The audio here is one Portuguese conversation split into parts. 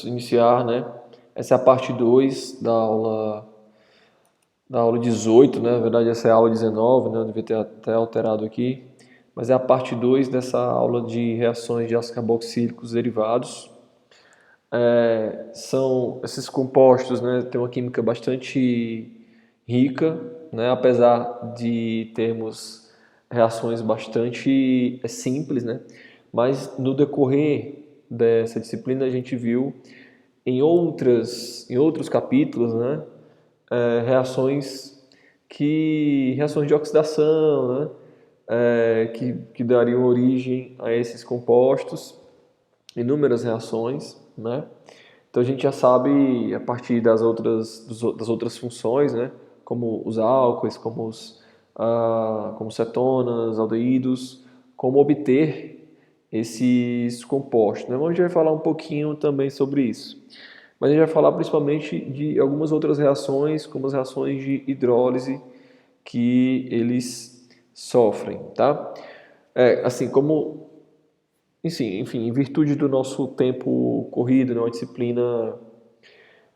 Iniciar, né? Essa é a parte 2 da aula 18, né? Na verdade, essa é a aula 19, né? Eu devia ter até alterado aqui. Mas é a parte 2 dessa aula de reações de ácidos carboxílicos derivados. São esses compostos, né? Tem uma química bastante rica, né? Apesar de termos reações bastante simples, né? Mas no decorrer dessa disciplina a gente viu em outros capítulos, né, reações de oxidação, né, que dariam origem a esses compostos, inúmeras reações, né. Então a gente já sabe a partir das outras funções, né, como os álcoois, como cetonas, aldeídos, como obter esses compostos, né? A gente vai falar um pouquinho também sobre isso. Mas a gente vai falar principalmente de algumas outras reações, como as reações de hidrólise que eles sofrem, tá? Assim como, enfim, em virtude do nosso tempo corrido, né, uma disciplina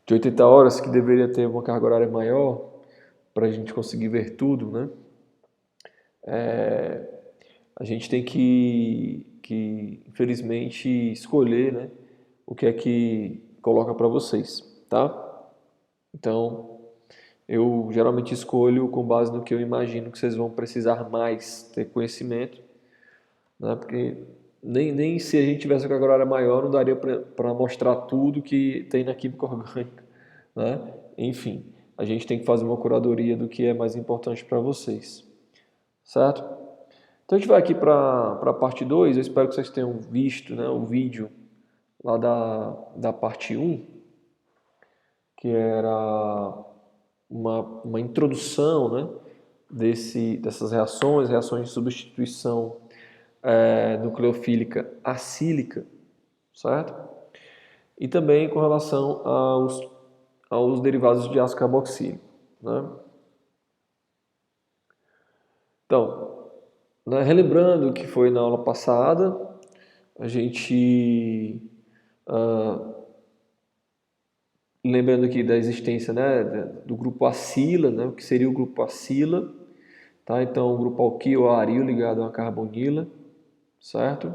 de 80 horas que deveria ter uma carga horária maior para a gente conseguir ver tudo, né? A gente tem que infelizmente escolher, né, o que é que coloca para vocês, tá? Então, eu geralmente escolho com base no que eu imagino que vocês vão precisar mais ter conhecimento, né? Porque nem se a gente tivesse uma carga horária maior, não daria para mostrar tudo que tem na química orgânica, né? Enfim, a gente tem que fazer uma curadoria do que é mais importante para vocês, certo? Então a gente vai aqui para a parte 2. Eu espero que vocês tenham visto, né, o vídeo lá da parte 1, que era uma introdução, né, dessas reações de substituição nucleofílica acílica, certo? E também com relação aos derivados de ácido carboxílico, né? Então, né, relembrando o que foi na aula passada, a gente lembrando aqui da existência, né, do grupo acila, né, o que seria o grupo acila, tá? Então, o grupo alquil ou aril ligado a uma carbonila, certo?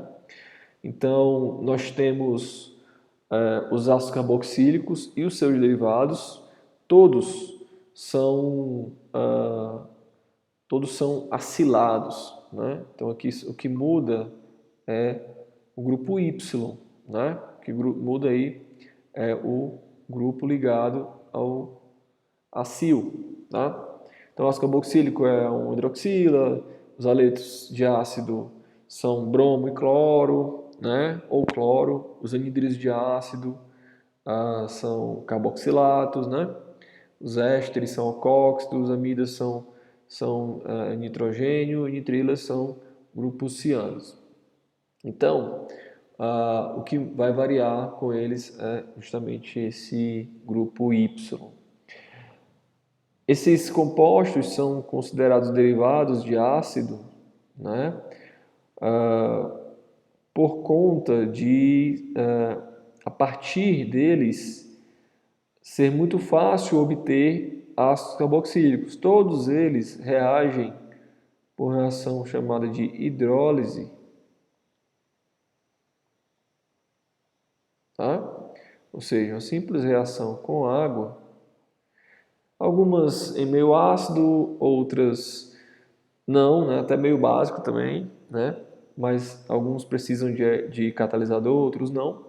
Então, nós temos os ácidos carboxílicos e os seus derivados, todos são, todos são acilados, né? Então, aqui o que muda é o grupo Y, né? O que muda aí é o grupo ligado ao acil, tá? Então, o ácido carboxílico é um hidroxila, os aletos de ácido são bromo e cloro, né? Ou cloro, os anidridos de ácido são carboxilatos, né? Os ésteres são alcóxidos, os amidas são nitrogênio e nitrilas são grupos cianos. Então, o que vai variar com eles é justamente esse grupo Y. Esses compostos são considerados derivados de ácido, né? Por conta de, a partir deles, ser muito fácil obter ácidos carboxílicos. Todos eles reagem por reação chamada de hidrólise, tá? Ou seja, uma simples reação com água, algumas em meio ácido, outras não, né? Até meio básico também, né? Mas alguns precisam de catalisador, outros não.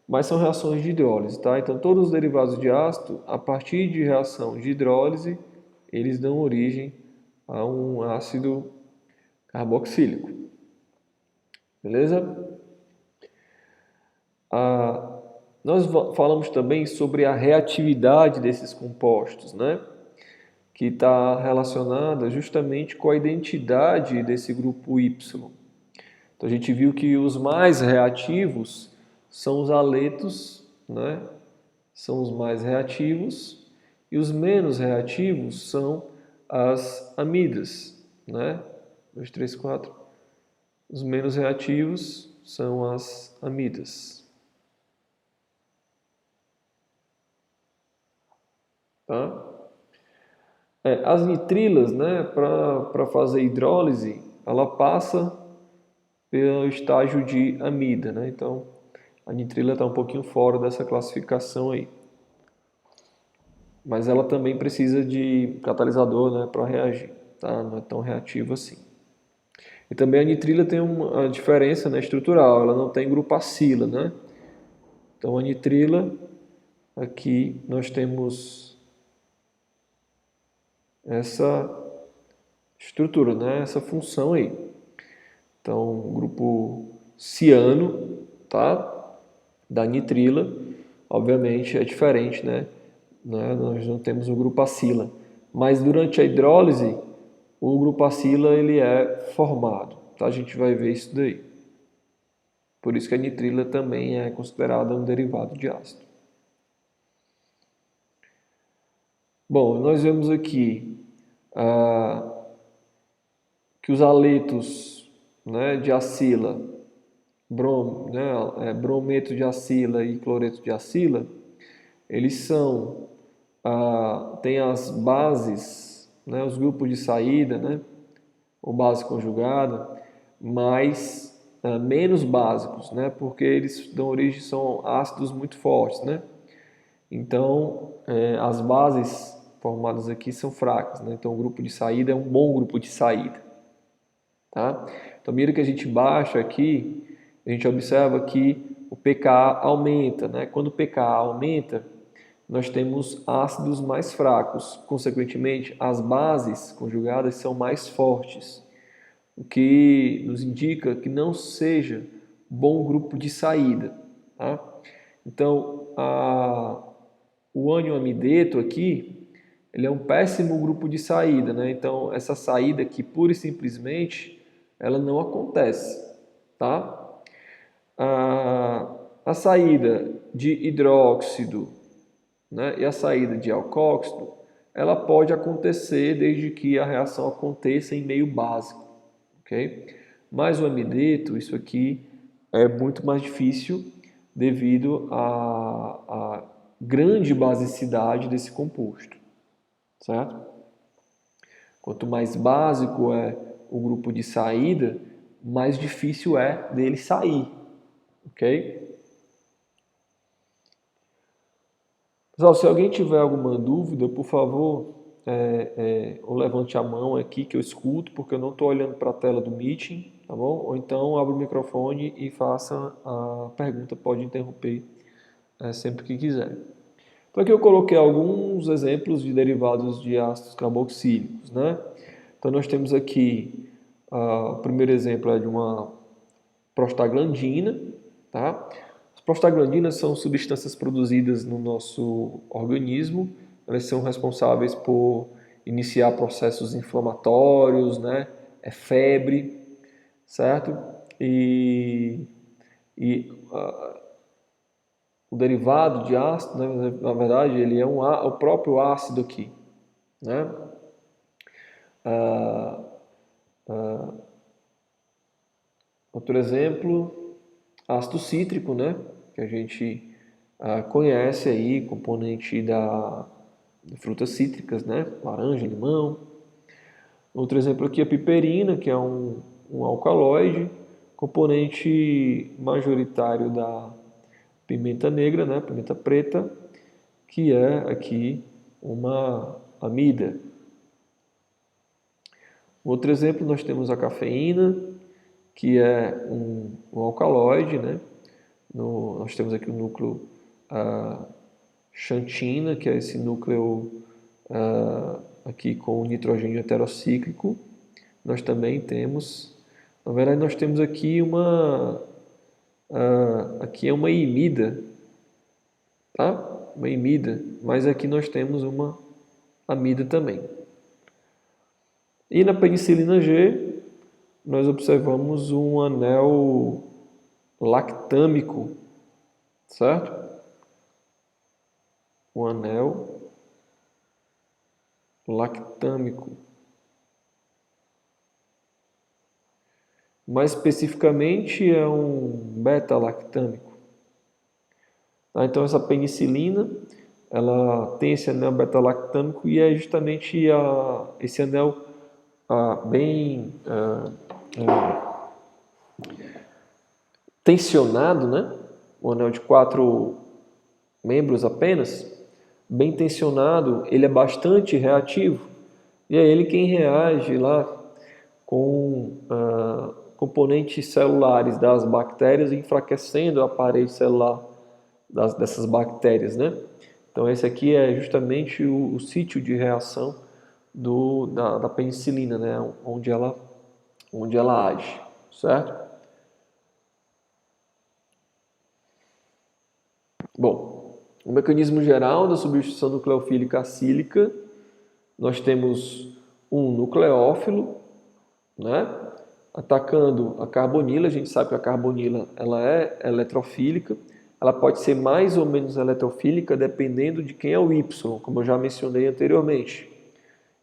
Mas são reações de hidrólise, tá? Então, todos os derivados de ácido, a partir de reação de hidrólise, eles dão origem a um ácido carboxílico. Beleza? Nós falamos também sobre a reatividade desses compostos, né? Que está relacionada justamente com a identidade desse grupo Y. Então a gente viu que os mais reativos são os aletos, né? São os mais reativos, e os menos reativos são as amidas, né? 2, 3, 4. Os menos reativos são as amidas. tá? As nitrilas, né, para fazer hidrólise, ela passa pelo estágio de amida, né? Então, a nitrila está um pouquinho fora dessa classificação aí. Mas ela também precisa de catalisador, né, para reagir, tá? Não é tão reativa assim. E também a nitrila tem uma diferença, né, estrutural, ela não tem grupo acila, né? Então a nitrila, aqui nós temos essa estrutura, né, essa função aí. Então, o grupo ciano, tá? Da nitrila, obviamente é diferente, né? Nós não temos o grupo acila. Mas durante a hidrólise, o grupo acila ele é formado, tá? A gente vai ver isso daí. Por isso que a nitrila também é considerada um derivado de ácido. Bom, nós vemos aqui que os haletos, né, de acila, brometo de acila e cloreto de acila, eles são, têm as bases, né, os grupos de saída, né, ou base conjugada, mas menos básicos, né, porque eles dão origem, são ácidos muito fortes, né? Então, as bases formadas aqui são fracas, né? Então, o grupo de saída é um bom grupo de saída, tá? Então, à medida que a gente baixa aqui, a gente observa que o pKa aumenta, né? Quando o pKa aumenta, nós temos ácidos mais fracos. Consequentemente, as bases conjugadas são mais fortes, o que nos indica que não seja bom grupo de saída, tá? Então, o ânion-amideto aqui, ele é um péssimo grupo de saída, né? Então, essa saída aqui, pura e simplesmente, ela não acontece, tá? A saída de hidróxido, né, e a saída de alcóxido, ela pode acontecer desde que a reação aconteça em meio básico, ok? Mas o amideto, isso aqui é muito mais difícil devido à grande basicidade desse composto, certo? Quanto mais básico é o grupo de saída, mais difícil é dele sair, ok? Pessoal, se alguém tiver alguma dúvida, por favor, ou levante a mão aqui que eu escuto, porque eu não estou olhando para a tela do Meeting, tá bom? Ou então abra o microfone e faça a pergunta, pode interromper sempre que quiser. Então aqui eu coloquei alguns exemplos de derivados de ácidos carboxílicos, né? Então nós temos aqui, o primeiro exemplo é de uma prostaglandina, tá? As prostaglandinas são substâncias produzidas no nosso organismo, elas são responsáveis por iniciar processos inflamatórios, né? Febre, certo? E o derivado de ácido, né, na verdade, ele é o próprio ácido aqui, né? Outro exemplo, ácido cítrico, né? Que a gente conhece aí, componente de frutas cítricas, né? Laranja, limão. Outro exemplo aqui é a piperina, que é um alcaloide, componente majoritário da pimenta negra, né? Pimenta preta, que é aqui uma amida. Outro exemplo, nós temos a cafeína, que é um alcaloide, né? Nós temos aqui o núcleo xantina, que é esse núcleo aqui com o nitrogênio heterocíclico. Nós também temos, na verdade, nós temos aqui aqui é uma imida, tá? Uma imida, mas aqui nós temos uma amida também. E na penicilina G, nós observamos um anel lactâmico, certo? Um anel lactâmico. Mais especificamente é um beta-lactâmico. Tá? Então essa penicilina, ela tem esse anel beta-lactâmico e é justamente esse anel bem tensionado, né? Um anel de 4 membros apenas, bem tensionado, ele é bastante reativo e é ele quem reage lá com componentes celulares das bactérias, enfraquecendo a parede celular dessas bactérias, né? Então esse aqui é justamente o sítio de reação da penicilina, né? Onde ela age, certo? Bom, o mecanismo geral da substituição nucleofílica acílica, nós temos um nucleófilo, né, atacando a carbonila. A gente sabe que a carbonila ela é eletrofílica, ela pode ser mais ou menos eletrofílica dependendo de quem é o Y, como eu já mencionei anteriormente,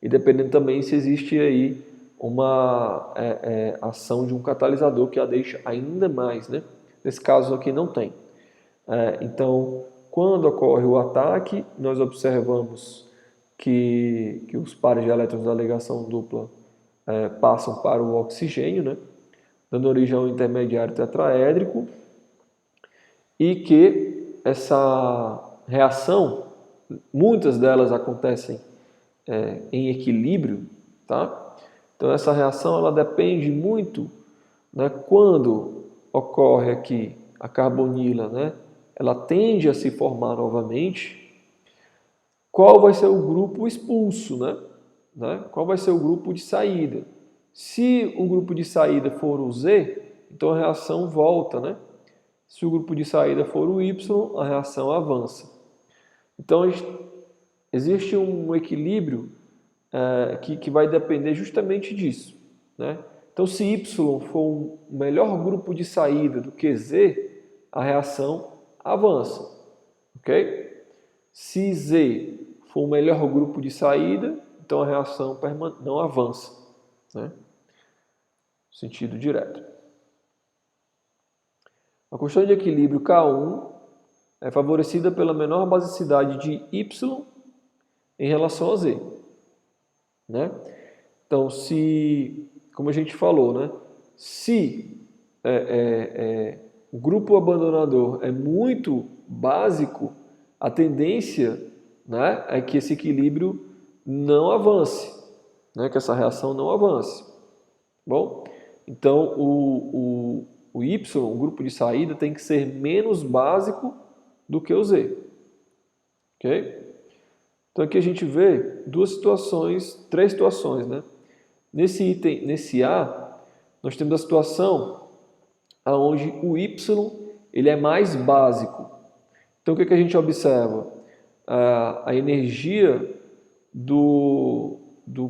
e dependendo também se existe aí uma ação de um catalisador que a deixa ainda mais, né? Nesse caso aqui não tem. Então, quando ocorre o ataque, nós observamos que os pares de elétrons da ligação dupla passam para o oxigênio, né, dando origem ao intermediário tetraédrico, e que essa reação, muitas delas acontecem em equilíbrio, tá? Então essa reação ela depende muito, né, quando ocorre aqui a carbonila, né, ela tende a se formar novamente, qual vai ser o grupo expulso, né? Qual vai ser o grupo de saída? Se o grupo de saída for o Z, então a reação volta, né? Se o grupo de saída for o Y, a reação avança. Então existe um equilíbrio que vai depender justamente disso, né? Então se Y for um melhor grupo de saída do que Z, a reação avança, ok? Se Z for o melhor grupo de saída, então a reação não avança, né? Sentido direto. A constante de equilíbrio K1 é favorecida pela menor basicidade de Y em relação a Z, né? Então, como a gente falou, né? Se o grupo abandonador é muito básico, a tendência, né, é que esse equilíbrio não avance, né, que essa reação não avance. Bom, então o Y, o grupo de saída, tem que ser menos básico do que o Z. Ok? Então aqui a gente vê três situações, né? Nesse A, nós temos a situação onde o Y ele é mais básico. Então o que a gente observa? A energia do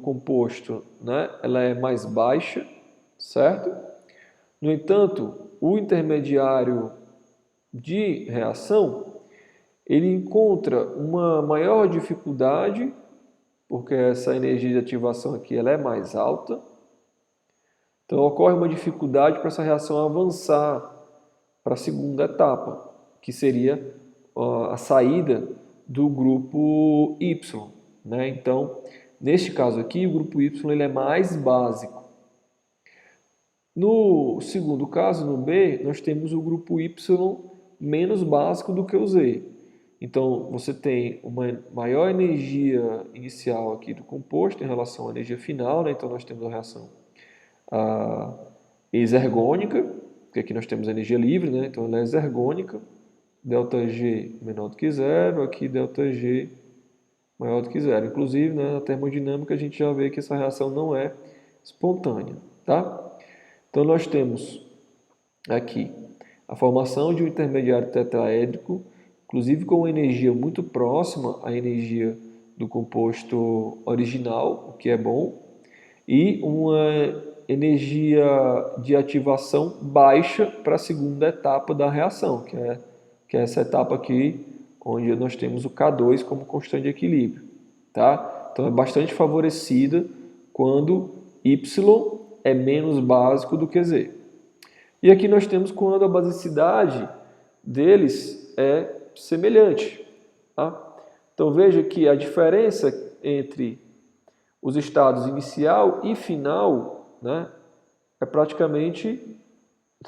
composto, né, ela é mais baixa, certo? No entanto, o intermediário de reação, ele encontra uma maior dificuldade, porque essa energia de ativação aqui ela é mais alta. Então ocorre uma dificuldade para essa reação avançar para a segunda etapa, que seria a saída do grupo Y, né? Então, neste caso aqui, o grupo Y ele é mais básico. No segundo caso, no B, nós temos o grupo Y menos básico do que o Z. Então, você tem uma maior energia inicial aqui do composto em relação à energia final, né? Então, nós temos a reação exergônica, porque aqui nós temos a energia livre, né? Então ela é exergônica, ΔG menor do que zero, aqui ΔG maior do que zero. Inclusive, né, na termodinâmica a gente já vê que essa reação não é espontânea, tá? Então nós temos aqui a formação de um intermediário tetraédrico, inclusive com uma energia muito próxima à energia do composto original, o que é bom, e uma energia de ativação baixa para a segunda etapa da reação, que é essa etapa aqui, onde nós temos o K2 como constante de equilíbrio, tá? Então é bastante favorecida quando Y é menos básico do que Z. E aqui nós temos quando a basicidade deles é semelhante, tá? Então veja que a diferença entre os estados inicial e final, né, é praticamente,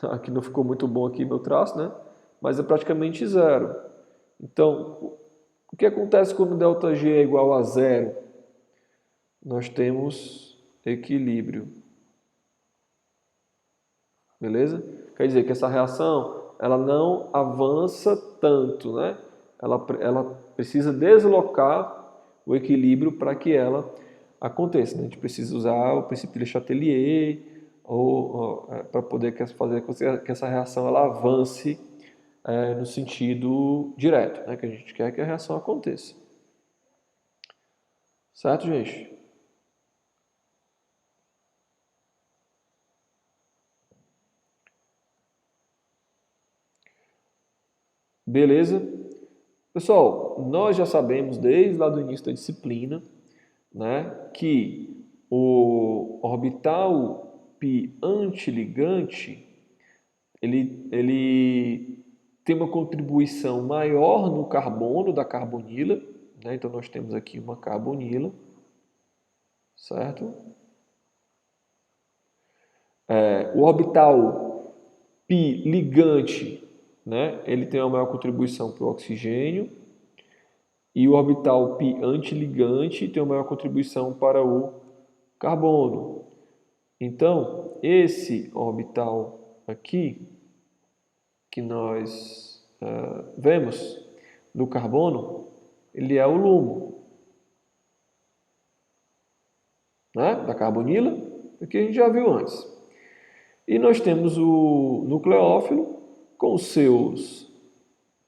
aqui não ficou muito bom aqui meu traço, né, mas é praticamente zero. Então, o que acontece quando ΔG é igual a zero? Nós temos equilíbrio. Beleza? Quer dizer que essa reação ela não avança tanto, né? Ela precisa deslocar o equilíbrio para que ela aconteça, né? A gente precisa usar o princípio de Le Chatelier para poder fazer que essa reação ela avance no sentido direto, né? Que a gente quer que a reação aconteça. Certo, gente? Beleza? Pessoal, nós já sabemos desde lá do início da disciplina, né, que o orbital π antiligante ele tem uma contribuição maior no carbono da carbonila, né? Então nós temos aqui uma carbonila, certo? O orbital π ligante, né, ele tem uma maior contribuição para o oxigênio, e o orbital π antiligante tem uma maior contribuição para o carbono. Então, esse orbital aqui, que nós vemos do carbono, ele é o LUMO, né, da carbonila, que a gente já viu antes. E nós temos o nucleófilo com os seus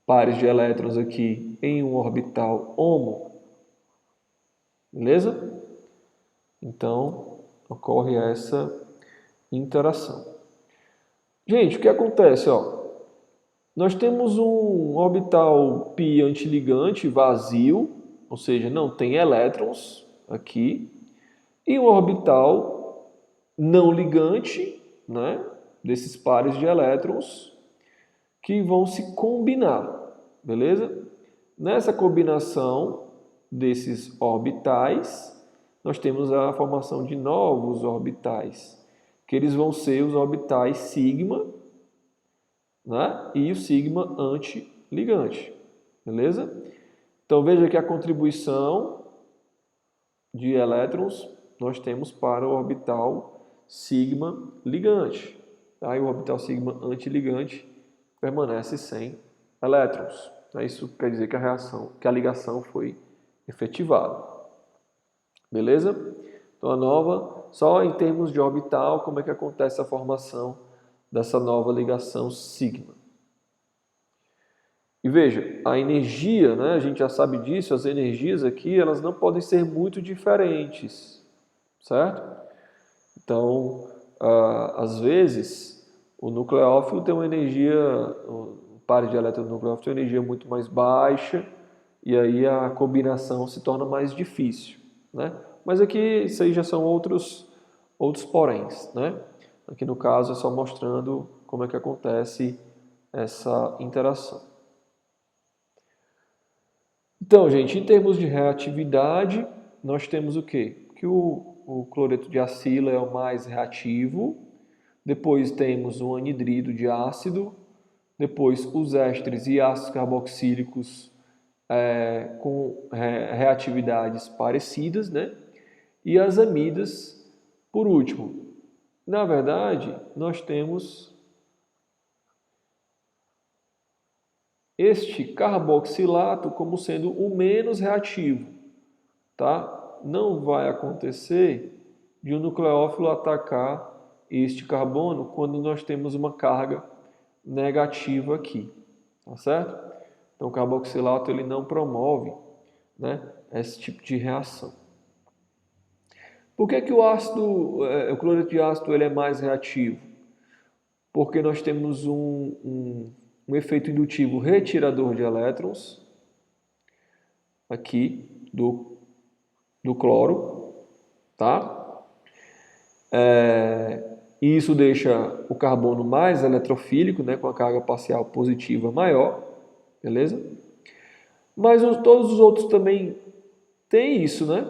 pares de elétrons aqui em um orbital HOMO. Beleza? Então, ocorre essa interação. Gente, o que acontece? Ó? Nós temos um orbital π antiligante vazio, ou seja, não tem elétrons aqui, e um orbital não ligante, né, desses pares de elétrons que vão se combinar, beleza? Nessa combinação desses orbitais, nós temos a formação de novos orbitais, que eles vão ser os orbitais sigma, né, e o sigma antiligante, beleza? Então veja que a contribuição de elétrons nós temos para o orbital sigma ligante. Tá? E o orbital sigma antiligante permanece sem elétrons. Isso quer dizer que a ligação foi efetivada. Beleza? Então a nova, só em termos de orbital, como é que acontece a formação dessa nova ligação sigma. E veja, a energia, né, a gente já sabe disso, as energias aqui, elas não podem ser muito diferentes, certo? Então, às vezes, o nucleófilo tem uma energia, o par de elétrons do nucleófilo tem uma energia muito mais baixa, e aí a combinação se torna mais difícil, né? Mas aqui, isso aí já são outros poréns, né? Aqui no caso é só mostrando como é que acontece essa interação. Então, gente, em termos de reatividade, nós temos o quê? Que o cloreto de acila é o mais reativo, depois temos o anidrido de ácido, depois os ésteres e ácidos carboxílicos com reatividades parecidas, né? E as amidas, por último. Na verdade, nós temos este carboxilato como sendo o menos reativo, tá? Não vai acontecer de um nucleófilo atacar este carbono quando nós temos uma carga negativa aqui, tá certo? Então o carboxilato ele não promove, né, esse tipo de reação. Por que o cloreto de ácido ele é mais reativo? Porque nós temos um efeito indutivo retirador de elétrons aqui do cloro, tá? E isso deixa o carbono mais eletrofílico, né, com a carga parcial positiva maior, beleza? Mas todos os outros também têm isso, né?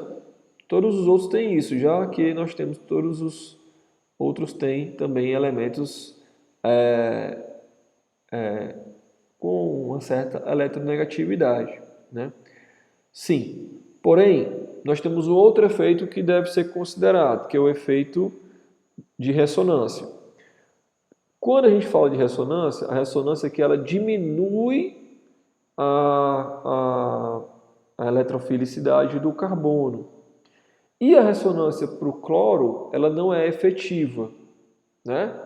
Todos os outros têm isso, já que nós temos todos os outros têm também elementos com uma certa eletronegatividade, né? Sim. Porém, nós temos um outro efeito que deve ser considerado, que é o efeito de ressonância. Quando a gente fala de ressonância, a ressonância é que ela diminui a eletrofilicidade do carbono. E a ressonância para o cloro, ela não é efetiva, né?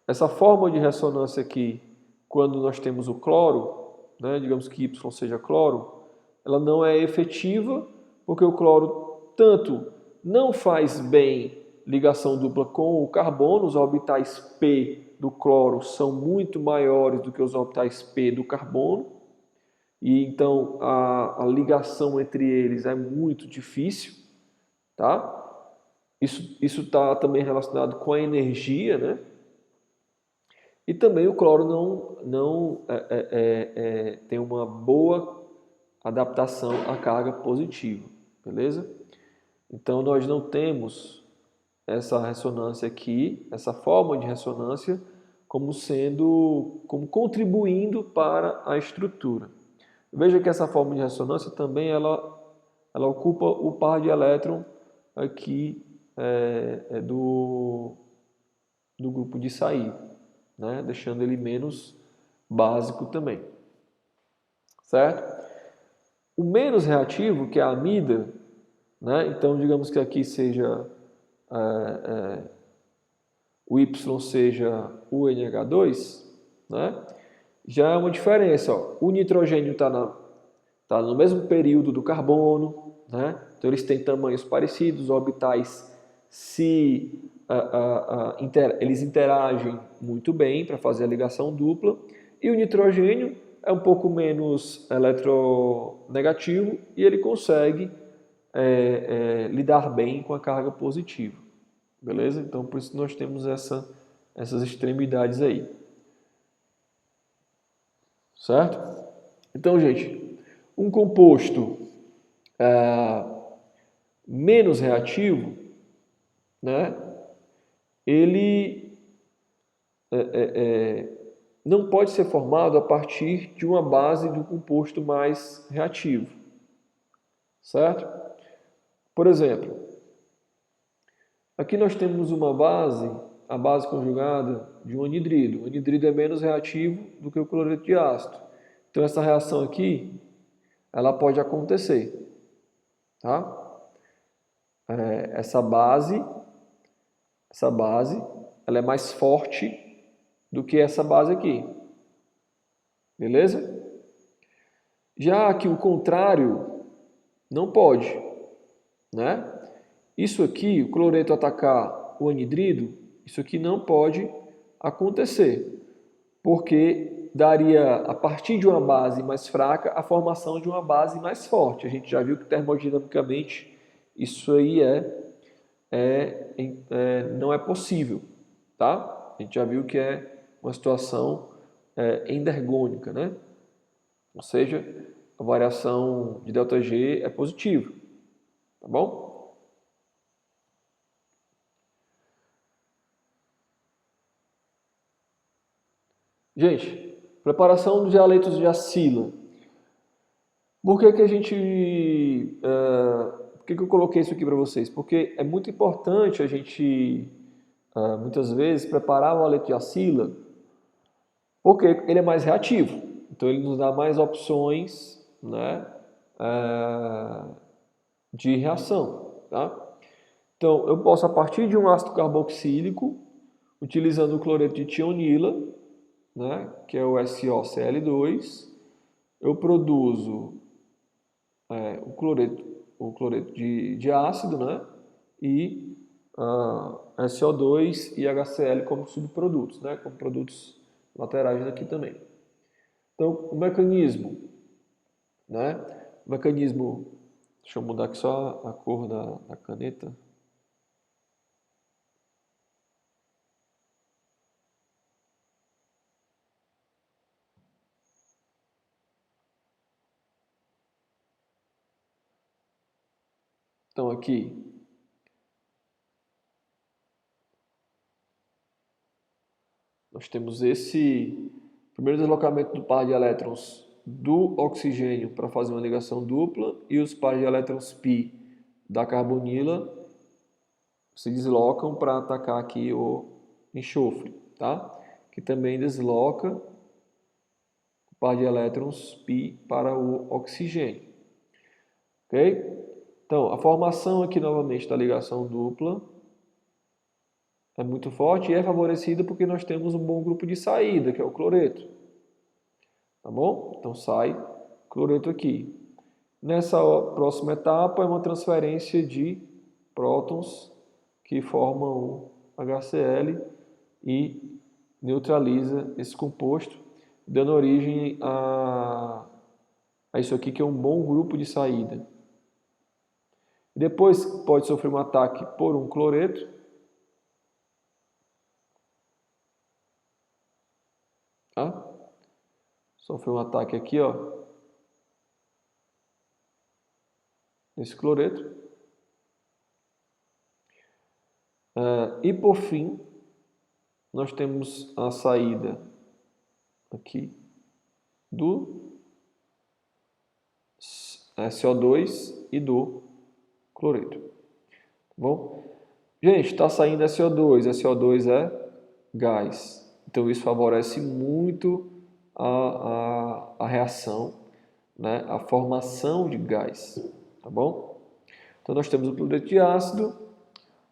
Essa forma de ressonância aqui, quando nós temos o cloro, né, digamos que Y seja cloro, ela não é efetiva, porque o cloro tanto não faz bem ligação dupla com o carbono, os orbitais P do cloro são muito maiores do que os orbitais P do carbono, e então a ligação entre eles é muito difícil, tá? Isso está também relacionado com a energia, né? E também o cloro não tem uma boa adaptação à carga positiva, beleza? Então nós não temos essa ressonância aqui, essa forma de ressonância, como contribuindo para a estrutura. Veja que essa forma de ressonância também ela ocupa o par de elétron aqui do grupo de saída, né? Deixando ele menos básico também, certo? O menos reativo, que é a amida, né? Então digamos que aqui seja o Y seja o NH2, né? Já é uma diferença. Ó. O nitrogênio tá no mesmo período do carbono, né? Então eles têm tamanhos parecidos, orbitais eles interagem muito bem para fazer a ligação dupla, e o nitrogênio é um pouco menos eletronegativo e ele consegue lidar bem com a carga positiva. Beleza? Então, por isso nós temos essas extremidades aí. Certo? Então, gente, um composto menos reativo, né? Ele não pode ser formado a partir de uma base de um composto mais reativo. Certo? Por exemplo, aqui nós temos uma base, a base conjugada de um anidrido. O anidrido é menos reativo do que o cloreto de ácido. Então essa reação aqui, ela pode acontecer, tá? Essa base, ela é mais forte do que essa base aqui. Beleza? Já que o contrário não pode, né? Isso aqui, o cloreto atacar o anidrido, isso aqui não pode acontecer, porque daria, a partir de uma base mais fraca, a formação de uma base mais forte. A gente já viu que termodinamicamente isso aí não é possível, tá? A gente já viu que é uma situação endergônica, né? Ou seja, a variação de ΔG é positiva, tá bom? Gente, preparação de aletos de acila. Por que que a gente, por que que eu coloquei isso aqui para vocês? Porque é muito importante a gente, muitas vezes, preparar o aleto de acila, porque ele é mais reativo. Então ele nos dá mais opções, né, de reação, tá? Então eu posso, a partir de um ácido carboxílico, utilizando o cloreto de tionila, né, que é o SOCl2, eu produzo o cloreto de ácido, né, e SO2 e HCl como subprodutos, né, como produtos laterais aqui também. Então, o mecanismo, né, o mecanismo, deixa eu mudar aqui só a cor da caneta. Então aqui nós temos esse primeiro deslocamento do par de elétrons do oxigênio para fazer uma ligação dupla e os pares de elétrons π da carbonila se deslocam para atacar aqui o enxofre, tá? Que também desloca o par de elétrons π para o oxigênio, ok? Então, a formação aqui novamente da ligação dupla é muito forte e é favorecida porque nós temos um bom grupo de saída, que é o cloreto. Tá bom? Então sai cloreto aqui. Nessa próxima etapa é uma transferência de prótons que formam o HCl e neutraliza esse composto, dando origem a isso aqui que é um bom grupo de saída. Depois pode sofrer um ataque por um cloreto. Tá? Sofreu um ataque aqui, ó, nesse cloreto. E por fim, nós temos a saída aqui do CO2 e do cloreto. Tá bom? Gente, está saindo SO2. SO2 é gás. Então isso favorece muito a reação, né? A formação de gás. Tá bom? Então nós temos o cloreto de ácido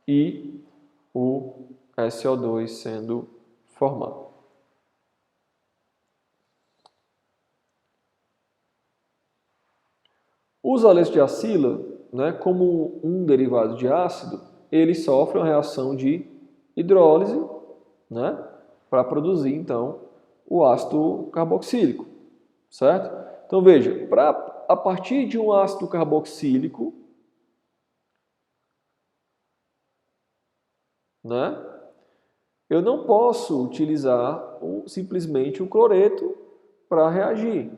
e o SO2 sendo formado. Os haletos de acila, né, como um derivado de ácido, eles sofrem uma reação de hidrólise, né, para produzir então o ácido carboxílico, certo? Então veja, a partir de um ácido carboxílico, né, eu não posso utilizar simplesmente o cloreto para reagir.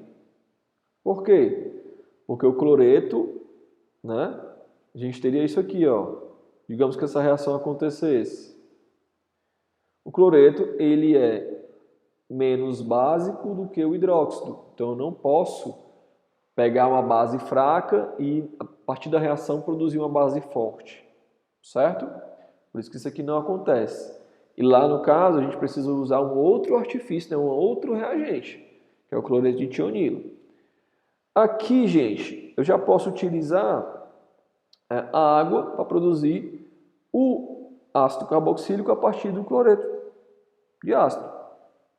Por quê? Porque o cloreto, né, a gente teria isso aqui, ó. Digamos que essa reação acontecesse. O cloreto, ele é menos básico do que o hidróxido. Então eu não posso pegar uma base fraca e a partir da reação produzir uma base forte, certo? Por isso que isso aqui não acontece. E lá no caso a gente precisa usar um outro artifício, né, um outro reagente, que é o cloreto de tionilo. Aqui, gente, eu já posso utilizar a água para produzir o ácido carboxílico a partir do cloreto de ácido,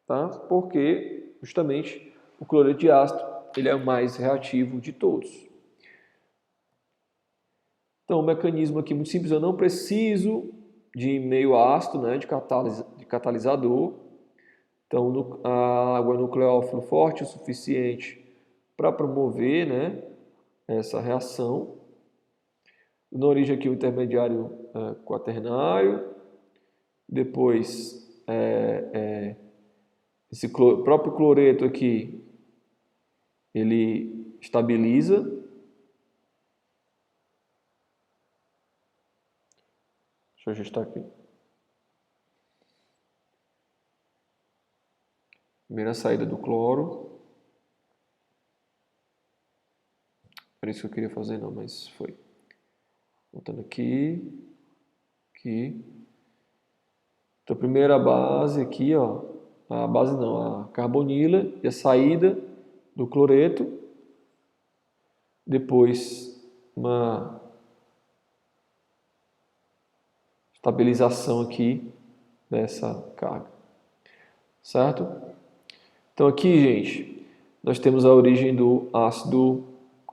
tá? Porque justamente o cloreto de ácido ele é o mais reativo de todos. Então, o mecanismo aqui muito simples, eu não preciso de meio ácido, né, de catalisador. Então, a água é nucleófilo forte o suficiente para promover, né, essa reação. Na origem aqui o intermediário quaternário, depois esse próprio cloreto aqui, ele estabiliza. Deixa eu ajustar aqui. Primeira saída do cloro. Era isso que eu queria fazer, não, mas foi. Voltando aqui. Aqui. Então, a primeira base aqui, ó. A base não, a carbonila e a saída do cloreto. Depois, uma estabilização aqui dessa carga. Certo? Então aqui, gente, nós temos a origem do ácido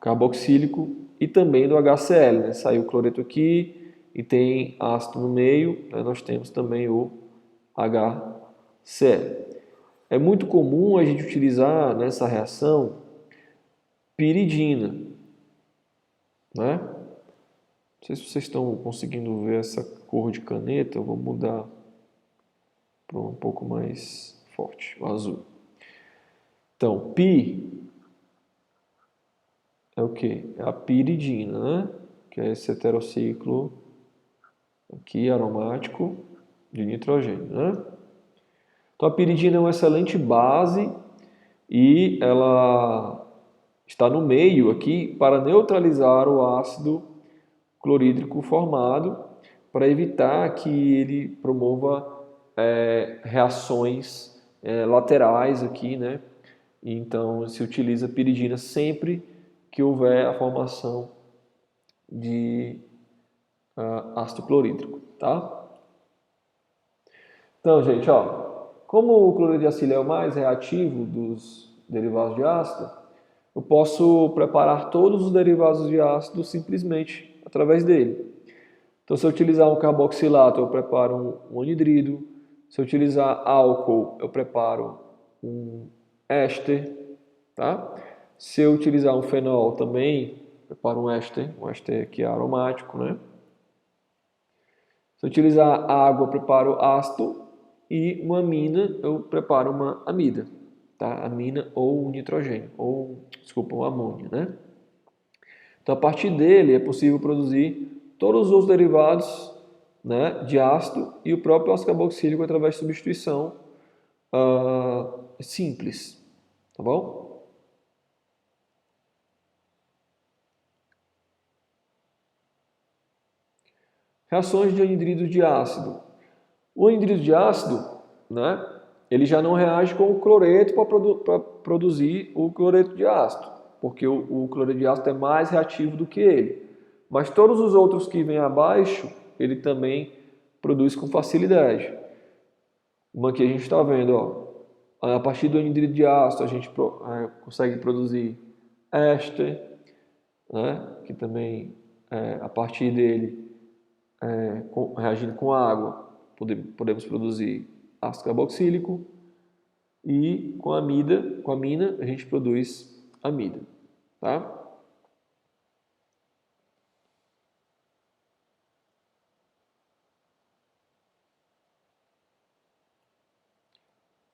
carboxílico e também do HCl, né? Saiu o cloreto aqui e tem ácido no meio, né? Nós temos também o HCl. É muito comum a gente utilizar nessa reação piridina, né? Não sei se vocês estão conseguindo ver essa cor de caneta, eu vou mudar para um pouco mais forte, o azul. Então, pi é o que? É a piridina, né? que é esse heterociclo aqui aromático de nitrogênio, né? Então a piridina é uma excelente base e ela está no meio aqui para neutralizar o ácido clorídrico formado, para evitar que ele promova reações laterais aqui, né? Então se utiliza piridina sempre que houver a formação de ácido clorídrico, tá? Então, gente, ó, como o cloreto de acilo é o mais reativo dos derivados de ácido, eu posso preparar todos os derivados de ácido simplesmente através dele. Então, se eu utilizar um carboxilato, eu preparo um anidrido. Se eu utilizar álcool, eu preparo um éster, tá? Se eu utilizar um fenol também, preparo um éster que é aromático, né? Se eu utilizar água, eu preparo ácido e uma amina, eu preparo uma amida, tá? Amina ou nitrogênio, ou, desculpa, o amônio, né? Então, a partir dele é possível produzir todos os derivados, né, de ácido e o próprio ácido carboxílico através de substituição simples, tá bom? Reações de anidrido de ácido. O anidrido de ácido, né, ele já não reage com o cloreto para produzir o cloreto de ácido, porque o cloreto de ácido é mais reativo do que ele. Mas todos os outros que vêm abaixo, ele também produz com facilidade. Uma que a gente está vendo, ó, a partir do anidrido de ácido a gente consegue produzir éster, né, que também a partir dele, reagindo com água, podemos produzir ácido carboxílico e com a amina a gente produz amida, tá?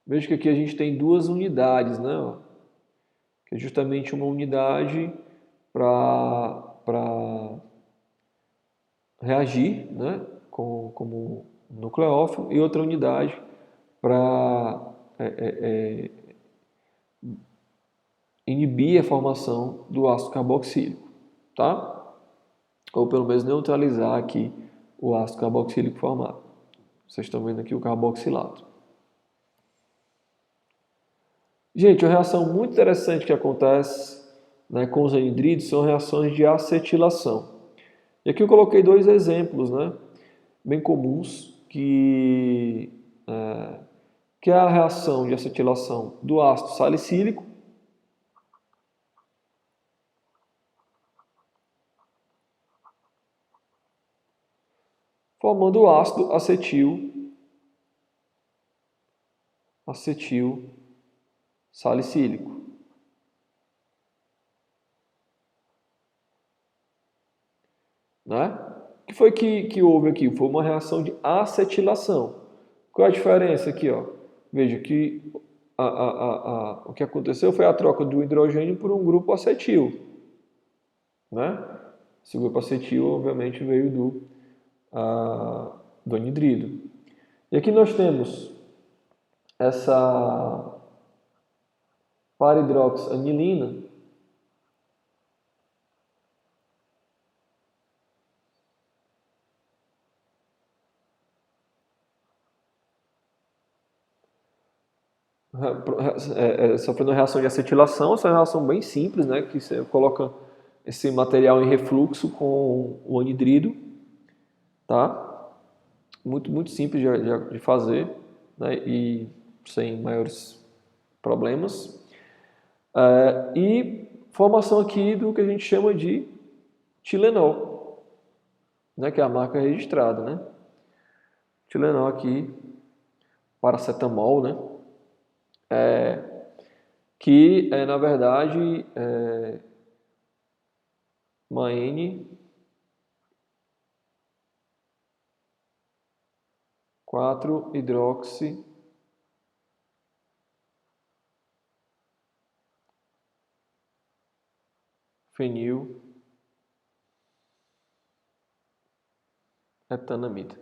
Veja que aqui a gente tem duas unidades, né? Ó, que é justamente uma unidade para reagir, né? Como nucleófilo e outra unidade para inibir a formação do ácido carboxílico, tá? Ou pelo menos neutralizar aqui o ácido carboxílico formado. Vocês estão vendo aqui o carboxilato. Gente, uma reação muito interessante que acontece, né, com os anidridos são reações de acetilação. E aqui eu coloquei dois exemplos, né, bem comuns, que é a reação de acetilação do ácido salicílico, formando o ácido acetil salicílico. Né? O que foi que houve aqui? Foi uma reação de acetilação. Qual é a diferença aqui? Ó? Veja que o que aconteceu foi a troca do hidrogênio por um grupo acetil. Né? Esse grupo acetil, obviamente, veio do anidrido. E aqui nós temos essa para-hidroxanilina, sofrendo reação de acetilação. Essa é uma reação bem simples, né, que você coloca esse material em refluxo com o anidrido, tá? Muito simples de fazer, né, e sem maiores problemas. E formação aqui do que a gente chama de Tilenol, né, que é a marca registrada, né? Tilenol aqui, paracetamol, né? Que é, na verdade, uma N4-hidroxi fenil etanamida.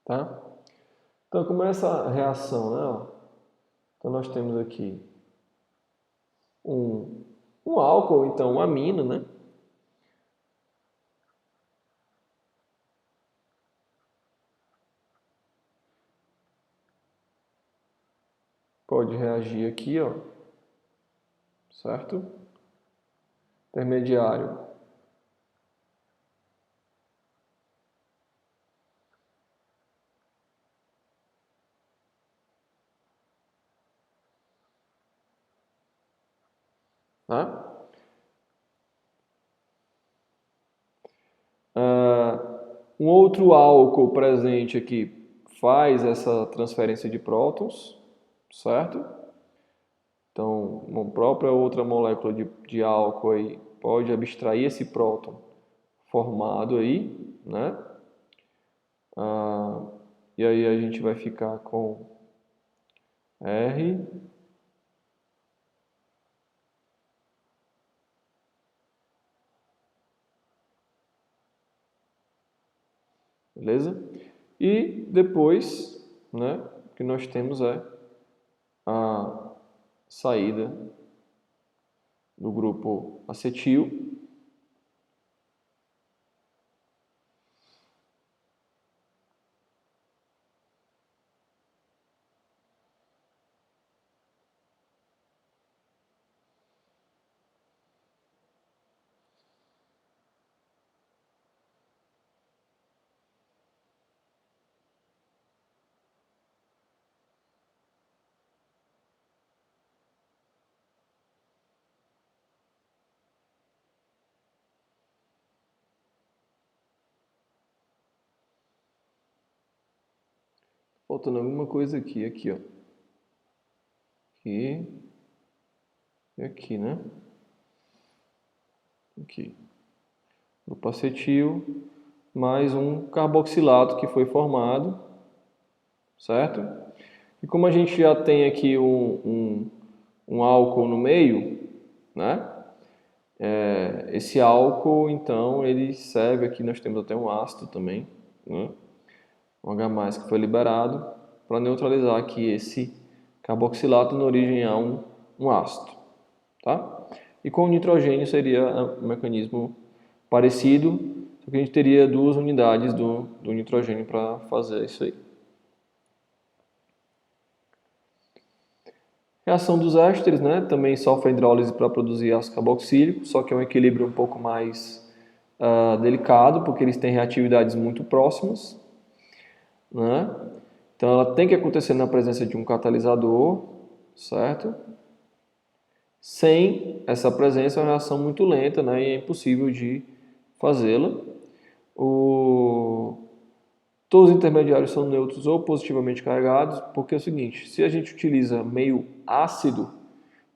Tá? Então, como é essa reação, né? Então, nós temos aqui um álcool, então um amino, né? Pode reagir aqui, ó, certo? Intermediário. Tá? Um outro álcool presente aqui faz essa transferência de prótons, certo? Então, uma própria outra molécula de álcool aí pode abstrair esse próton formado aí, né? E aí a gente vai ficar com R, beleza? E depois, né, o que nós temos é a saída do grupo acetil. Faltando alguma coisa aqui, ó. Aqui e aqui, né? Aqui. Grupo acetil, mais um carboxilato que foi formado, certo? E como a gente já tem aqui um álcool no meio, né? Esse álcool, então, ele serve aqui, nós temos até um ácido também, né? Um H+, que foi liberado para neutralizar aqui esse carboxilato na origem a um ácido, tá? E com o nitrogênio seria um mecanismo parecido, só que a gente teria duas unidades do nitrogênio para fazer isso aí. Reação dos ésteres, né? Também sofre a hidrólise para produzir ácido carboxílico, só que é um equilíbrio um pouco mais delicado, porque eles têm reatividades muito próximas, né? Então ela tem que acontecer na presença de um catalisador, certo? Sem essa presença é uma reação muito lenta, né? E é impossível de fazê-la. Todos os intermediários são neutros ou positivamente carregados, porque é o seguinte, se a gente utiliza meio ácido,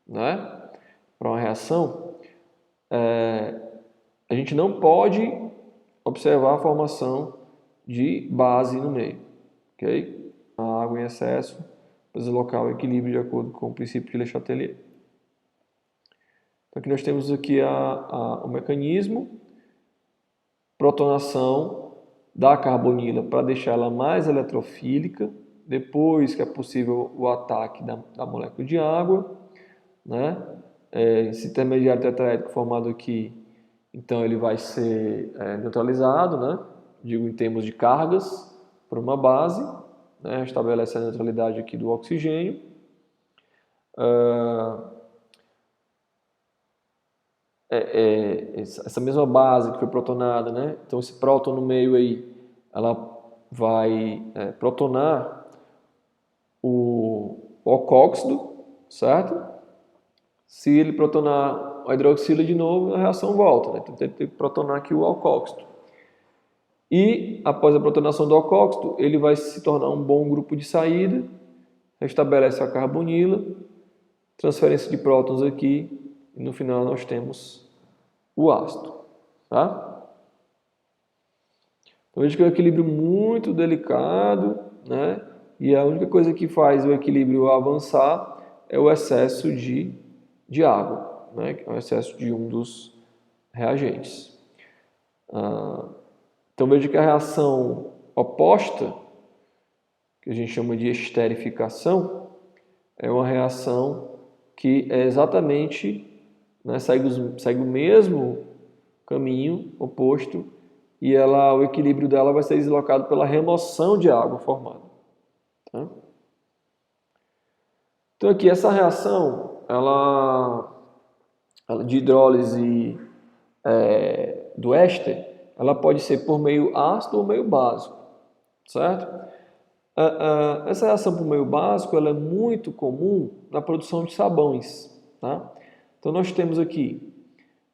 né, para uma reação, a gente não pode observar a formação de base no meio, ok? A água em excesso para deslocar o equilíbrio de acordo com o princípio de Le Chatelier. Então aqui nós temos aqui o mecanismo, protonação da carbonila para deixar ela mais eletrofílica, depois que é possível o ataque da molécula de água, né? Esse intermediário tetraédrico formado aqui, então ele vai ser neutralizado, né? Digo em termos de cargas, por uma base, né? Estabelece a neutralidade aqui do oxigênio. Essa mesma base que foi protonada, né? Então esse próton no meio aí, ela vai protonar o alcóxido, certo? Se ele protonar a hidroxila de novo, a reação volta, né? Então tem que protonar aqui o alcóxido. E após a protonação do alcóxido, ele vai se tornar um bom grupo de saída, restabelece a carbonila, transferência de prótons aqui, e no final nós temos o ácido, tá? Então veja que é um equilíbrio muito delicado, né? E a única coisa que faz o equilíbrio avançar é o excesso de água, né? Que é o excesso de um dos reagentes. Então veja que a reação oposta, que a gente chama de esterificação, é uma reação que é exatamente, né, segue o mesmo caminho oposto e o equilíbrio dela vai ser deslocado pela remoção de água formada. Tá? Então aqui essa reação ela de hidrólise do éster, ela pode ser por meio ácido ou meio básico, certo? Essa reação por meio básico ela é muito comum na produção de sabões. Tá? Então nós temos aqui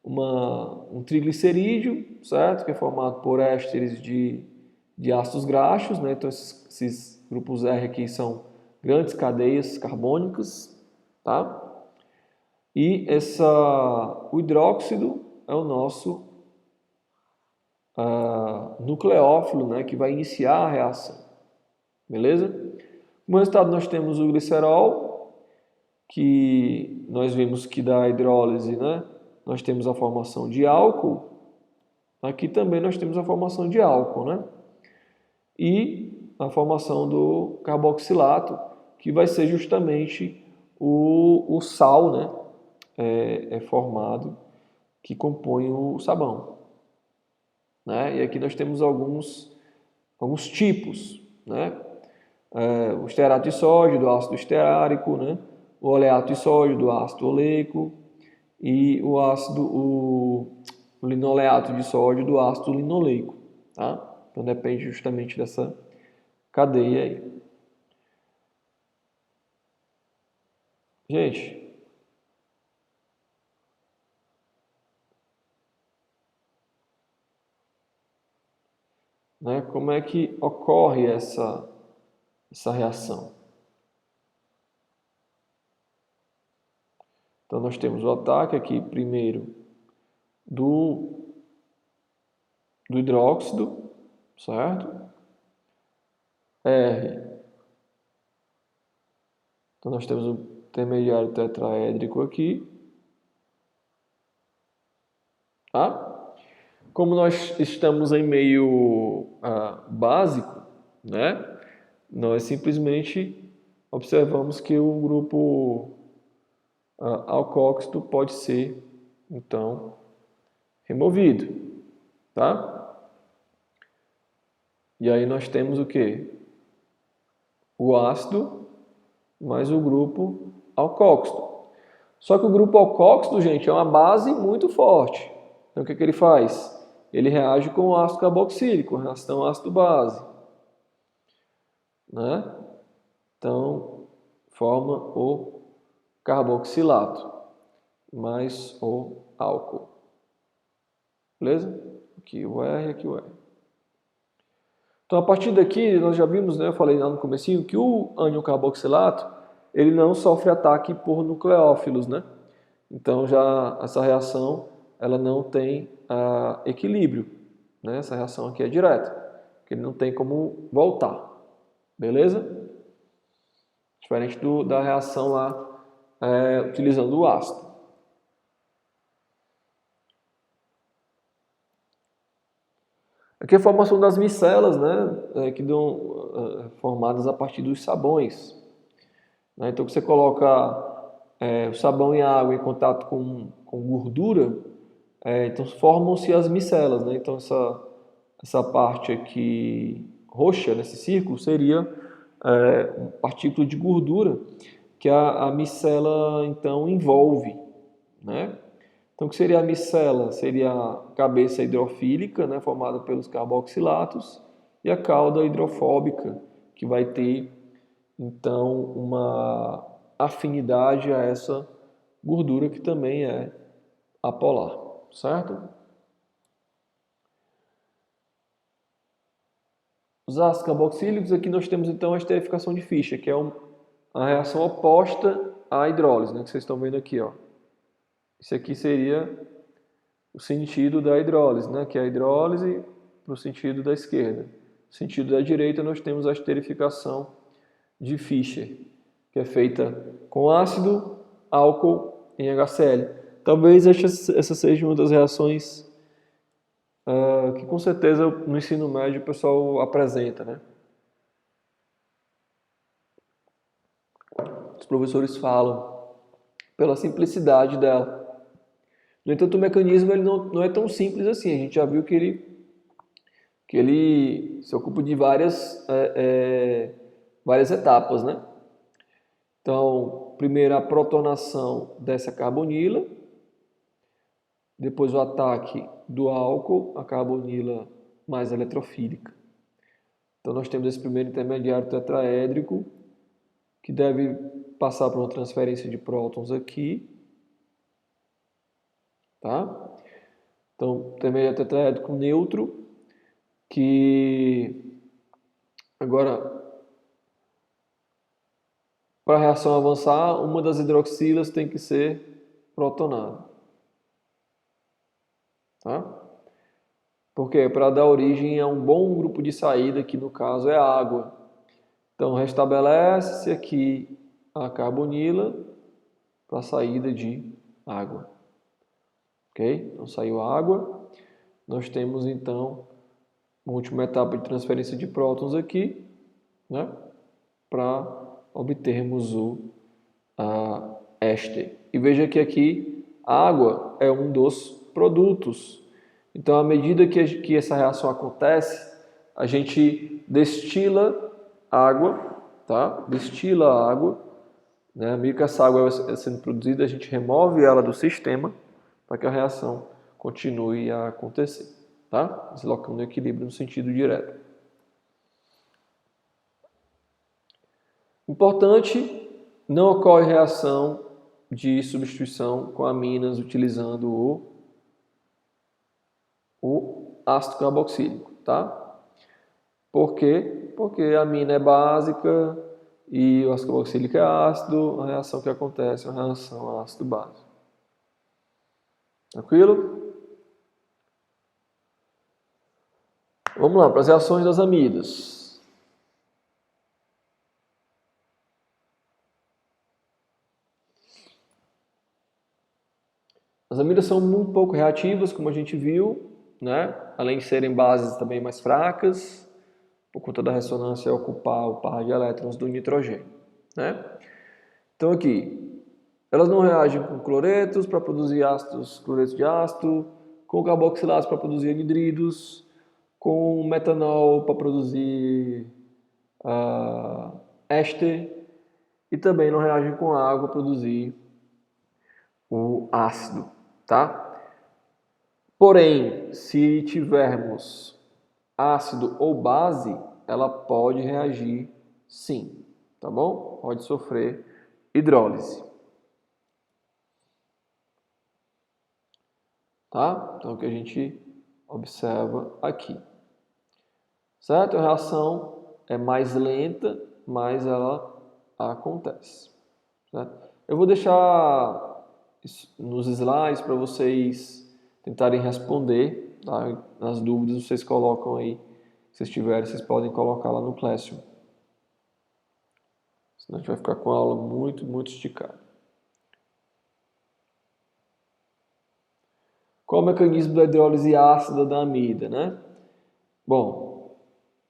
um triglicerídeo, certo? Que é formado por ésteres de ácidos graxos, né? Então esses grupos R aqui são grandes cadeias carbônicas, tá? E o hidróxido é o nosso nucleófilo, né? Que vai iniciar a reação, beleza? Como resultado nós temos o glicerol, que nós vimos que da hidrólise, né? Nós temos a formação de álcool. Aqui também nós temos a formação de álcool, né? E a formação do carboxilato, que vai ser justamente o sal, né? Formado, que compõe o sabão. Né? E aqui nós temos alguns tipos, né? O estearato de sódio, do ácido esteárico, né? O oleato de sódio, do ácido oleico, e o linoleato de sódio do ácido linoleico, tá? Então depende justamente dessa cadeia aí. Gente, né, como é que ocorre essa reação? Então nós temos o ataque aqui primeiro do hidróxido, certo? R. Então nós temos o intermediário tetraédrico aqui. Tá? Como nós estamos em meio básico, né? Nós simplesmente observamos que o grupo alcóxido pode ser, então, removido. Tá? E aí nós temos o quê? O ácido mais o grupo alcóxido. Só que o grupo alcóxido, gente, é uma base muito forte. Então o que ele faz? Ele reage com o ácido carboxílico, reação ácido-base. Né? Então forma o carboxilato mais o álcool. Beleza? Aqui o R, aqui o R. Então, a partir daqui, nós já vimos, né, eu falei lá no comecinho, que o ânion carboxilato, ele não sofre ataque por nucleófilos, né? Então, já essa reação, ela não tem equilíbrio, né? Essa reação aqui é direta, porque ele não tem como voltar, beleza? Diferente da reação lá, utilizando o ácido. Aqui é a formação das micelas, né, que dão formadas a partir dos sabões. Né? Então, você coloca o sabão e a água em contato com gordura, então formam-se as micelas. Né? Então, essa parte aqui roxa, nesse círculo, seria uma partícula de gordura que a micela, então, envolve. Né? Então, o que seria a micela? Seria a cabeça hidrofílica, né, formada pelos carboxilatos, e a cauda hidrofóbica, que vai ter, então, uma afinidade a essa gordura que também é apolar, certo? Os ácidos carboxílicos, aqui nós temos, então, a esterificação de Fischer, que é a reação oposta à hidrólise, né, que vocês estão vendo aqui, ó. Esse aqui seria o sentido da hidrólise, né? Que é a hidrólise para o sentido da esquerda. No sentido da direita, nós temos a esterificação de Fischer, que é feita com ácido, álcool em HCl. Talvez essa seja uma das reações que com certeza no ensino médio o pessoal apresenta, né? Os professores falam pela simplicidade dela. No entanto, o mecanismo ele não é tão simples assim. A gente já viu que ele se ocupa de várias etapas, né? Então, primeiro a protonação dessa carbonila, depois o ataque do álcool, a carbonila mais eletrofílica. Então, nós temos esse primeiro intermediário tetraédrico, que deve passar por uma transferência de prótons aqui, tá? Então, intermediário tetraédrico neutro, que agora, para a reação avançar, uma das hidroxilas tem que ser protonada, tá? Porque para dar origem a um bom grupo de saída, que no caso é a água. Então, restabelece-se aqui a carbonila para a saída de água. Ok? Então, saiu a água. Nós temos, então, uma última etapa de transferência de prótons aqui, né? Para obtermos o éster. E veja que aqui a água é um dos produtos. Então, à medida que essa reação acontece, a gente destila água, tá? Destila a água, né? À medida que essa água é sendo produzida, a gente remove ela do sistema para que a reação continue a acontecer, tá? Deslocando o equilíbrio no sentido direto. Importante, não ocorre reação de substituição com aminas utilizando o ácido carboxílico, tá? Por quê? Porque a amina é básica e o ácido carboxílico é ácido, a reação que acontece é uma reação ácido-base. Tranquilo? Vamos lá, para as reações das amidas. As amidas são muito pouco reativas, como a gente viu, né? Além de serem bases também mais fracas, por conta da ressonância ocupar o par de elétrons do nitrogênio, né? Então aqui, elas não reagem com cloretos para produzir ácidos, cloretos de ácido, com carboxilatos para produzir anidridos, com metanol para produzir éster, e também não reagem com água para produzir o ácido, tá? Porém, se tivermos ácido ou base, ela pode reagir sim, tá bom? Pode sofrer hidrólise. Tá? Então, o que a gente observa aqui. Certo? A reação é mais lenta, mas ela acontece. Certo? Eu vou deixar nos slides para vocês tentarem responder, tá? Nas dúvidas vocês colocam aí, se vocês tiverem, vocês podem colocar lá no Classroom. Senão a gente vai ficar com a aula muito, muito esticada. Qual o mecanismo da hidrólise ácida da amida, né? Bom,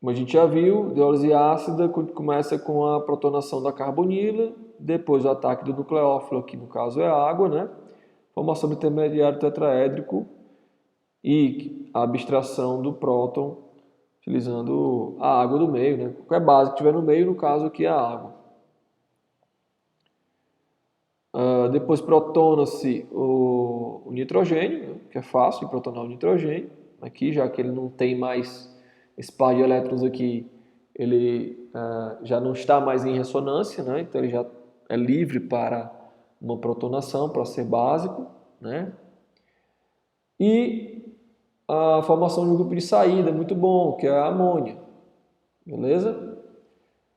como a gente já viu, a hidrólise ácida começa com a protonação da carbonila, depois o ataque do nucleófilo, que no caso é a água, né? Formação do intermediário tetraédrico e a abstração do próton utilizando a água do meio, né? Qualquer base que tiver no meio, no caso aqui é a água. Depois protona-se o nitrogênio, que é fácil de protonar o nitrogênio, aqui, já que ele não tem mais esse par de elétrons aqui, ele já não está mais em ressonância, né? Então ele já é livre para uma protonação, para ser básico, né? E a formação de um grupo de saída, muito bom, que é a amônia, beleza?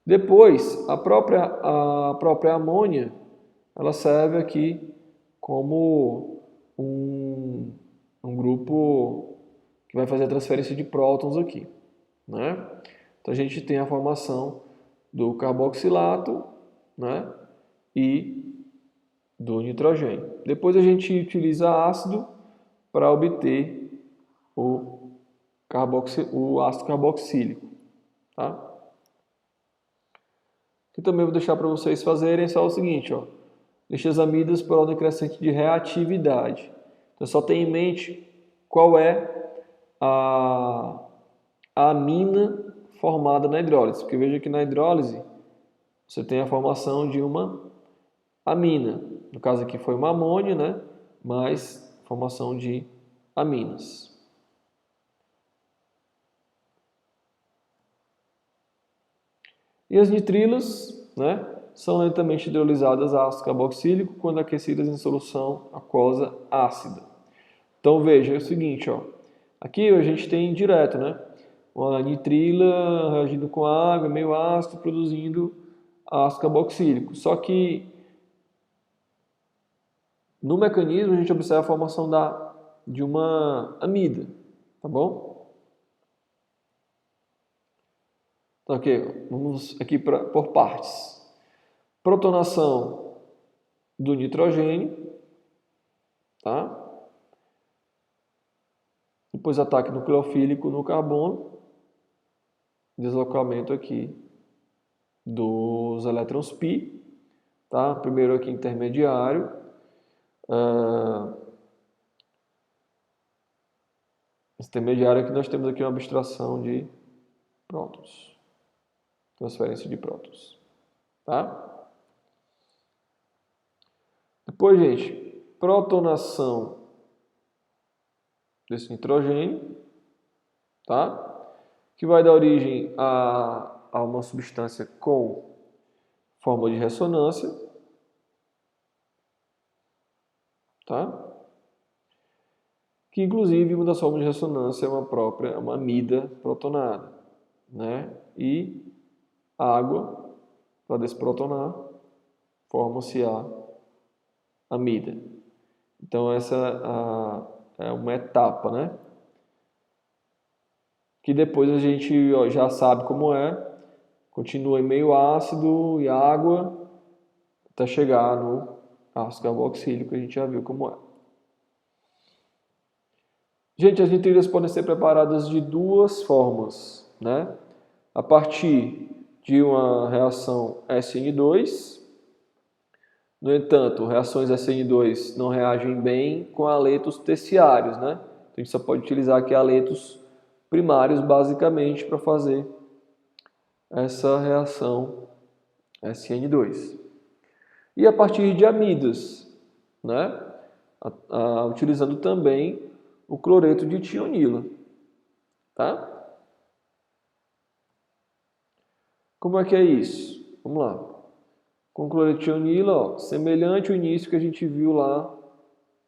Depois, a própria amônia, ela serve aqui como um grupo que vai fazer a transferência de prótons aqui, né? Então a gente tem a formação do carboxilato, né? E do nitrogênio. Depois a gente utiliza ácido para obter o ácido carboxílico, tá? Que também vou deixar para vocês fazerem só o seguinte, ó. Lixosamidas por ordem crescente de reatividade. Então só tenha em mente qual é a amina formada na hidrólise. Porque veja que na hidrólise você tem a formação de uma amina. No caso aqui foi uma amônia, né? Mais formação de aminas. E as nitrilas, né, são lentamente hidrolisadas a ácido carboxílico quando aquecidas em solução aquosa ácida. Então veja, é o seguinte, ó, aqui a gente tem direto, né, uma nitrila reagindo com água, meio ácido, produzindo ácido carboxílico. Só que no mecanismo a gente observa a formação de uma amida, tá bom? Então aqui, vamos aqui por partes. Protonação do nitrogênio, tá? Depois ataque nucleofílico no carbono, deslocamento aqui dos elétrons π, tá? Primeiro aqui intermediário, esse intermediário aqui nós temos aqui uma abstração de prótons, transferência de prótons, tá? Depois, gente, protonação desse nitrogênio, tá? Que vai dar origem a uma substância com forma de ressonância, tá? Que inclusive uma das formas de ressonância é uma amida protonada, né? E a água, para desprotonar, forma-se a amida. Então essa é uma etapa, né? Que depois a gente já sabe como é, continua em meio ácido e água, até chegar no ácido carboxílico, a gente já viu como é. Gente, as nitrilas podem ser preparadas de duas formas, né? A partir de uma reação SN2. No entanto, reações SN2 não reagem bem com haletos terciários, né? Então, a gente só pode utilizar aqui haletos primários, basicamente, para fazer essa reação SN2. E a partir de amidas, né? Utilizando também o cloreto de tionila, tá? Como é que é isso? Vamos lá. Com cloreto de tionila, ó, semelhante ao início que a gente viu lá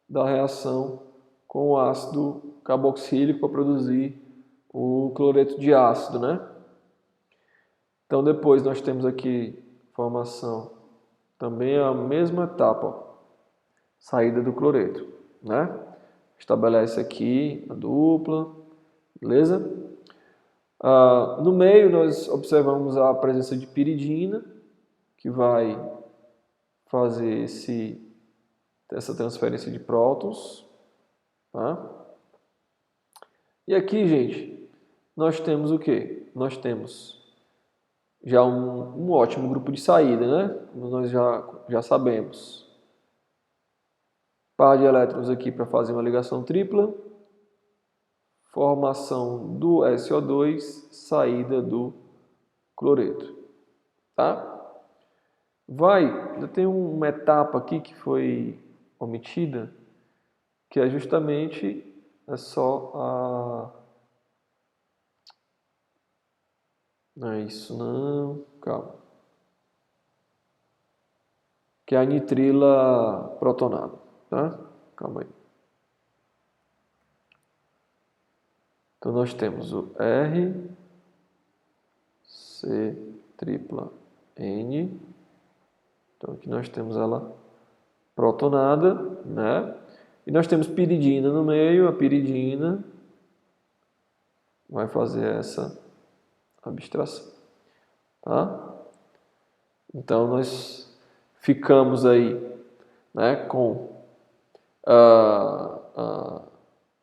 da reação com o ácido carboxílico para produzir o cloreto de ácido, né? Então depois nós temos aqui formação, também a mesma etapa, ó, saída do cloreto, né? Estabelece aqui a dupla, beleza? No meio nós observamos a presença de piridina, que vai fazer essa transferência de prótons, tá? E aqui, gente, nós temos o quê? Nós temos já um ótimo grupo de saída, né? Como nós já sabemos. Par de elétrons aqui para fazer uma ligação tripla. Formação do SO2, saída do cloreto, tá? Ainda tem uma etapa aqui que foi omitida, que é justamente só a... Não é isso não, calma. Que é a nitrila protonada, tá? Calma aí. Então nós temos o R, C, tripla N. Então aqui nós temos ela protonada, né? E nós temos piridina no meio, a piridina vai fazer essa abstração, tá? Então nós ficamos aí né, com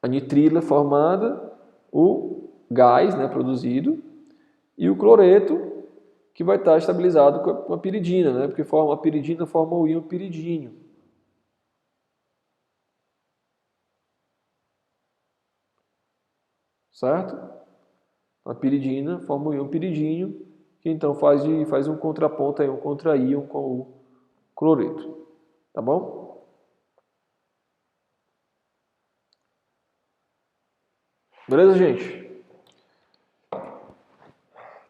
a nitrila formada, o gás, né, produzido, e o cloreto, que vai estar estabilizado com a piridina, né, porque a piridina forma o íon piridínio. Certo? A piridina forma o íon piridínio, que então faz um contraponto, aí, um contra-íon com o cloreto. Tá bom? Beleza, gente?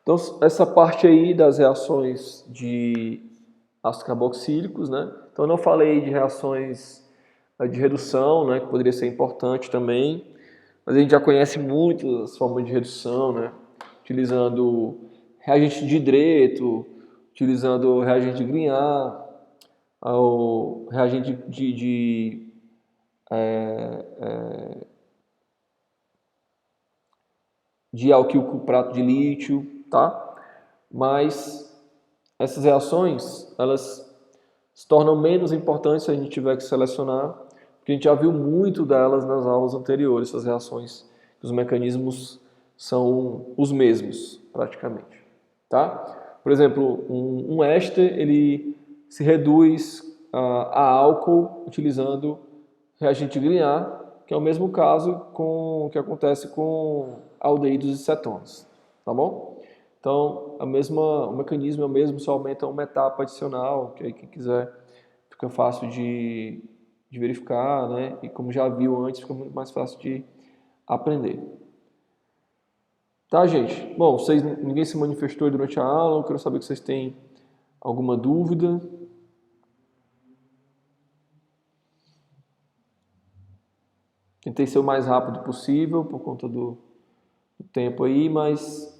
Então, essa parte aí das reações de ácidos carboxílicos, né? Então, eu não falei de reações de redução, né? Que poderia ser importante também, mas a gente já conhece muitas formas de redução, né? Utilizando reagente de hidreto, utilizando reagente de Grignard, o reagente de alquil cuprato de lítio, tá? Mas essas reações, elas se tornam menos importantes se a gente tiver que selecionar, porque a gente já viu muito delas nas aulas anteriores, essas reações, os mecanismos são os mesmos, praticamente, tá? Por exemplo, um éster, ele se reduz a álcool utilizando reagente de Grignard, que é o mesmo caso que acontece com aldeídos e cetonas, tá bom? Então, o mecanismo é o mesmo, só aumenta uma etapa adicional, que aí quem quiser fica fácil de verificar, né? E como já viu antes, fica muito mais fácil de aprender. Tá, gente? Bom, ninguém se manifestou durante a aula, eu quero saber se vocês têm alguma dúvida. Tentei ser o mais rápido possível por conta do tempo aí, mas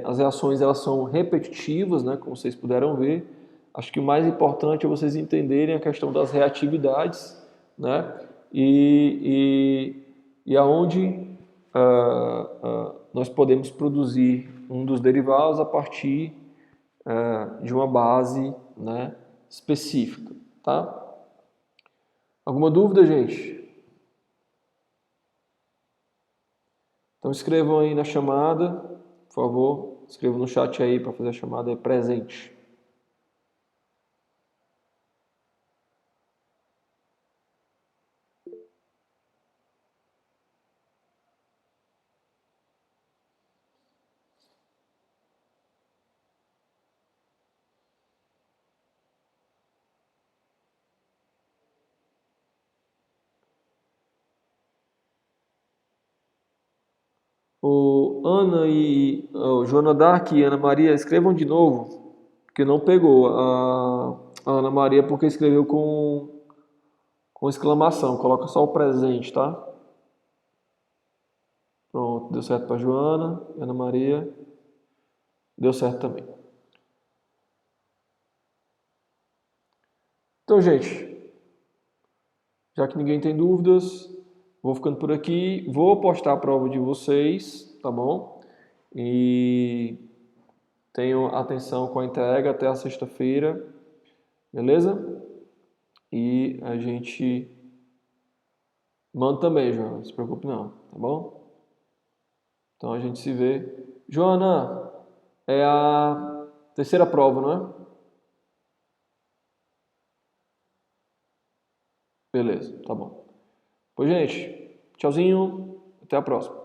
as reações elas são repetitivas, né, como vocês puderam ver. Acho que o mais importante é vocês entenderem a questão das reatividades, né, e aonde nós podemos produzir um dos derivados a partir de uma base, né, específica, tá? Alguma dúvida, gente? Então escrevam aí na chamada, por favor. Escrevam no chat aí para fazer a chamada presente. O Ana e o Joana Dark e Ana Maria, escrevam de novo, porque não pegou a Ana Maria porque escreveu com exclamação. Coloca só o presente, tá? Pronto, deu certo para Joana, Ana Maria, deu certo também. Então, gente, já que ninguém tem dúvidas, vou ficando por aqui. Vou postar a prova de vocês, tá bom? E tenham atenção com a entrega até a sexta-feira, beleza? E a gente manda também, Joana, não se preocupe não, tá bom? Então a gente se vê. Joana, é a terceira prova, não é? Beleza, tá bom. Pois, gente, tchauzinho, até a próxima.